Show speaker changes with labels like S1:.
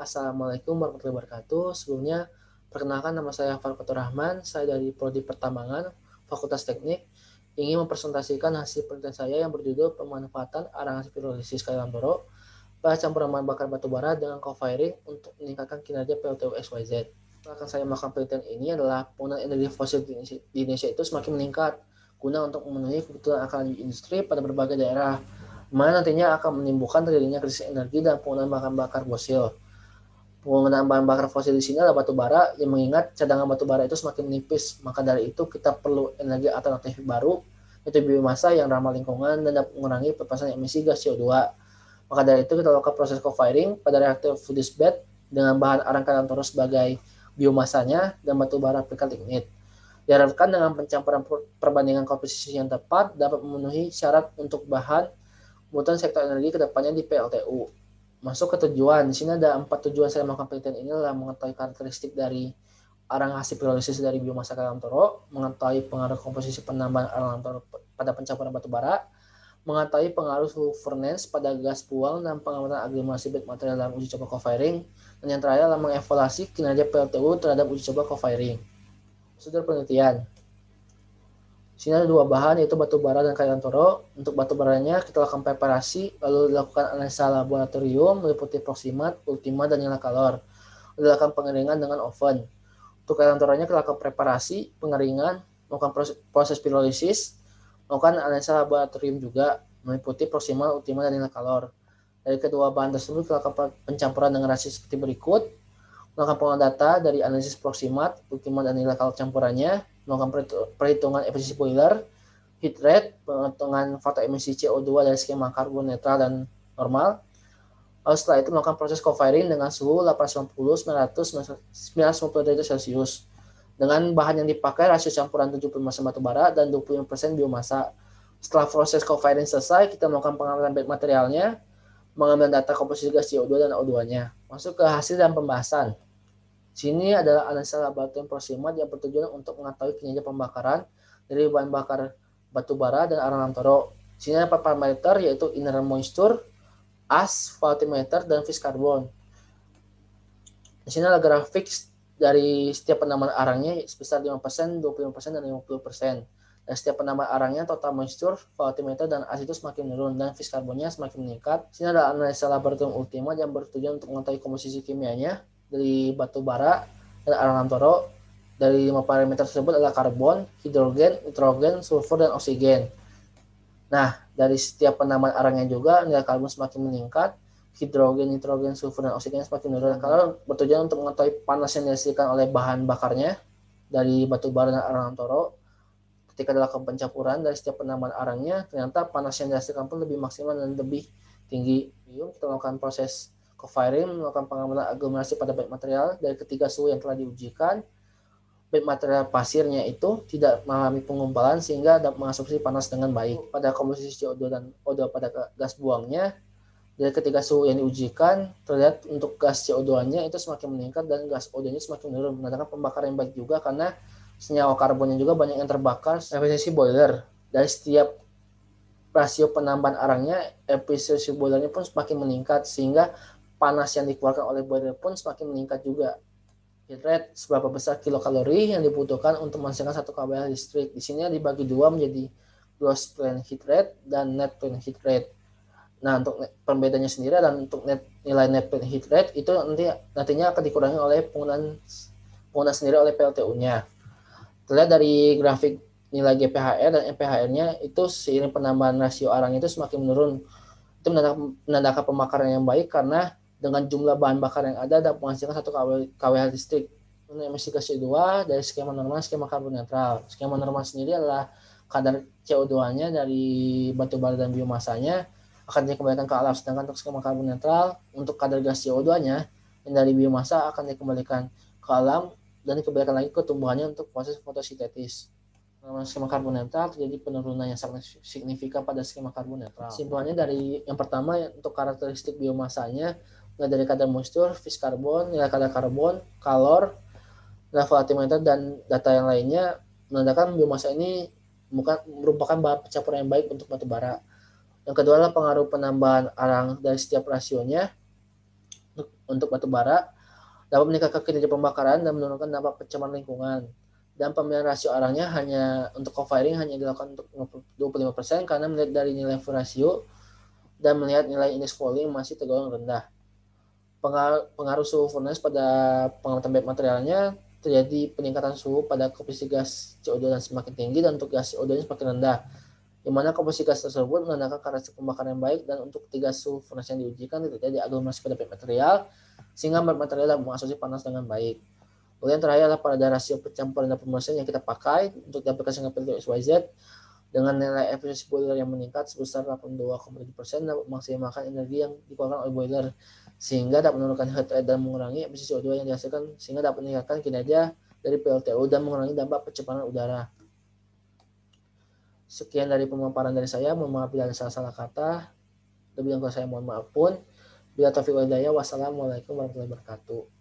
S1: Assalamualaikum warahmatullahi wabarakatuh. Sebelumnya, perkenalkan nama saya Fatur Rahman. Saya dari Prodi Pertambangan, Fakultas Teknik. Ingin mempresentasikan hasil penelitian saya yang berjudul pemanfaatan arang hasil pirolisis kayu Lantoro pada campuran bahan bakar batu bara dengan co-firing untuk meningkatkan kinerja PLTU XYZ. Akan saya melakukan penelitian ini adalah penggunaan energi fosil di Indonesia itu semakin meningkat guna untuk memenuhi kebutuhan akan industri pada berbagai daerah, mana nantinya akan menimbulkan terjadinya krisis energi dan penggunaan bahan bakar fosil. Penggunaan bahan bakar fosil di sini adalah batu bara, yang mengingat cadangan batu bara itu semakin menipis. Maka dari itu kita perlu energi alternatif baru, yaitu biomasa yang ramah lingkungan dan dapat mengurangi pelepasan emisi gas CO2. Maka dari itu kita lakukan proses co-firing pada reaktor Fudis bed dengan bahan arang kayu Lantoro sebagai biomasanya dan batu bara aplikat lignit. Diharapkan dengan pencampuran perbandingan komposisi yang tepat dapat memenuhi syarat untuk bahan kebutuhan sektor energi kedepannya di PLTU. Masuk ke tujuan, di sini ada 4 tujuan saya melakukan penelitian ini adalah mengetahui karakteristik dari arang hasil pirolisis dari biomasa kayu Lantoro, mengetahui pengaruh komposisi penambahan arang Lantoro pada pencampuran batu bara, mengetahui pengaruh suhu furnace pada gas buang dan pengamatan aglomerasi bed material dalam uji coba co-firing, dan yang terakhir adalah mengevaluasi kinerja PLTU terhadap uji coba co-firing. Prosedur penelitian. Di sini ada 2 bahan, yaitu batu bara dan kayu Lantoro. Untuk batu baranya kita lakukan preparasi, lalu dilakukan analisa laboratorium meliputi proximat, ultima, dan nilai kalor. Dilakukan pengeringan dengan oven. Untuk kayu Lantoronya kita lakukan preparasi, pengeringan, melakukan proses pirolisis, melakukan analisa laboratorium juga meliputi proximal, ultima, dan nilai kalor. Dari kedua bahan tersebut kita lakukan pencampuran dengan rasio seperti berikut. Melakukan pengolahan data dari analisis proximat, ultima, dan nilai kalor campurannya, melakukan perhitungan efisiensi boiler, heat rate, penghitungan faktor emisi CO2 dari skema karbon netral dan normal. Lalu setelah itu melakukan proses co-firing dengan suhu 890-990 derajat Celcius. Dengan bahan yang dipakai rasio campuran 75% batu bara dan 25% biomasa. Setelah proses co-firing selesai, kita melakukan pengamatan bed materialnya, mengambil data komposisi gas CO2 dan O2-nya. Masuk ke hasil dan pembahasan. Sini adalah analisa laboratorium proximat yang bertujuan untuk mengetahui kinerja pembakaran dari bahan bakar batu bara dan arang Lantoro. Sini ada 4 parameter, yaitu inner moisture, as, voltimeter, dan phase carbon. Di sini ada grafik dari setiap penambahan arangnya sebesar 5%, 25%, dan 50%. Dan setiap penambahan arangnya, total moisture, voltimeter, dan as itu semakin menurun, dan phase carbonnya semakin meningkat. Di sini ada analisa laboratorium ultima yang bertujuan untuk mengetahui komposisi kimianya dari batu bara dan arang Lantoro. Dari 5 parameter tersebut adalah karbon, hidrogen, nitrogen, sulfur, dan oksigen. Nah, dari setiap penambahan arangnya juga nilai karbon semakin meningkat, hidrogen, nitrogen, sulfur, dan oksigen semakin menurun. Kalau bertujuan untuk mengetahui panas yang dihasilkan oleh bahan bakarnya dari batu bara dan arang Lantoro, ketika dilakukan pencampuran dari setiap penambahan arangnya, ternyata panas yang dihasilkan pun lebih maksimal dan lebih tinggi. Kita melakukan proses co-firing, melakukan pengamatan aglomerasi pada bed material dari ketiga suhu yang telah diujikan. Bed material pasirnya itu tidak mengalami penggumpalan sehingga dapat mengabsorpsi panas dengan baik. Pada komposisi CO2 dan O2 pada gas buangnya, dari ketiga suhu yang diujikan, terlihat untuk gas CO2-nya itu semakin meningkat dan gas O2-nya semakin menurun, menandakan pembakaran yang baik juga karena senyawa karbonnya juga banyak yang terbakar. Efisiensi boiler, dari setiap rasio penambahan arangnya, efisiensi boilernya pun semakin meningkat sehingga panas yang dikeluarkan oleh boiler pun semakin meningkat juga. Heat rate, seberapa besar kilokalori yang dibutuhkan untuk menghasilkan 1 kWh listrik. Di sini dibagi 2 menjadi gross planned heat rate dan net planned heat rate. Nah, untuk perbedaannya sendiri dan untuk nilai net planned heat rate itu nantinya akan dikurangi oleh penggunaan sendiri oleh PLTU-nya. Terlihat dari grafik nilai GPHR dan MPHR-nya itu seiring penambahan rasio arang itu semakin menurun. Itu menandakan pembakaran yang baik karena dengan jumlah bahan bakar yang ada dapat menghasilkan 1 kWh listrik. Emisi gas CO2 dari skema normal, skema karbon netral. Skema normal sendiri adalah kadar CO2-nya dari batu bara dan biomasanya akan dikembalikan ke alam, sedangkan untuk skema karbon netral, untuk kadar gas CO2-nya yang dari biomasa akan dikembalikan ke alam dan dikembalikan lagi ke tumbuhannya untuk proses fotosintesis. Dalam skema karbon netral terjadi penurunan yang sangat signifikan pada skema karbon netral. Kesimpulannya dari yang pertama, untuk karakteristik biomasanya, mulai dari kadar moisture, phase carbon, nilai kadar karbon, kalor, nilai voltimeter, dan data yang lainnya menandakan biomasa ini merupakan bahan pencampuran yang baik untuk batu bara. Yang kedua adalah pengaruh penambahan arang dari setiap rasionya. untuk batu bara dapat meningkatkan kinerja pembakaran dan menurunkan dampak pencemaran lingkungan. Dan pemilihan rasio arangnya hanya untuk co-firing hanya dilakukan untuk 25% karena melihat dari nilai rasio dan melihat nilai indeks volume masih tergolong rendah. Pengaruh suhu furnace pada pengamatan baik materialnya terjadi peningkatan suhu pada komposisi gas CO2 dan semakin tinggi dan untuk gas CO2 semakin rendah, di mana komposisi gas tersebut menandakan karakteristik pembakaran yang baik dan untuk tiga suhu furnace yang diujikan tidak terjadi aglomerasi pada baik material sehingga material dapat mengabsorpsi panas dengan baik. Kemudian terakhir adalah pada rasio pencampuran dan pemrosesan yang kita pakai untuk dapatkan Singapura XYZ dengan nilai efisiensi boiler yang meningkat sebesar 82,7% dapat memaksimalkan energi yang dikeluarkan oleh boiler sehingga dapat menurunkan heat rate dan mengurangi emisi CO2 yang dihasilkan sehingga dapat meningkatkan kinerja dari PLTU dan mengurangi dampak pencemaran udara. Sekian dari pemaparan dari saya, mohon maaf bila ada salah-salah kata. Lebih yang saya mohon maaf pun. Bila taufiq wal hidayah, wassalamualaikum warahmatullahi wabarakatuh.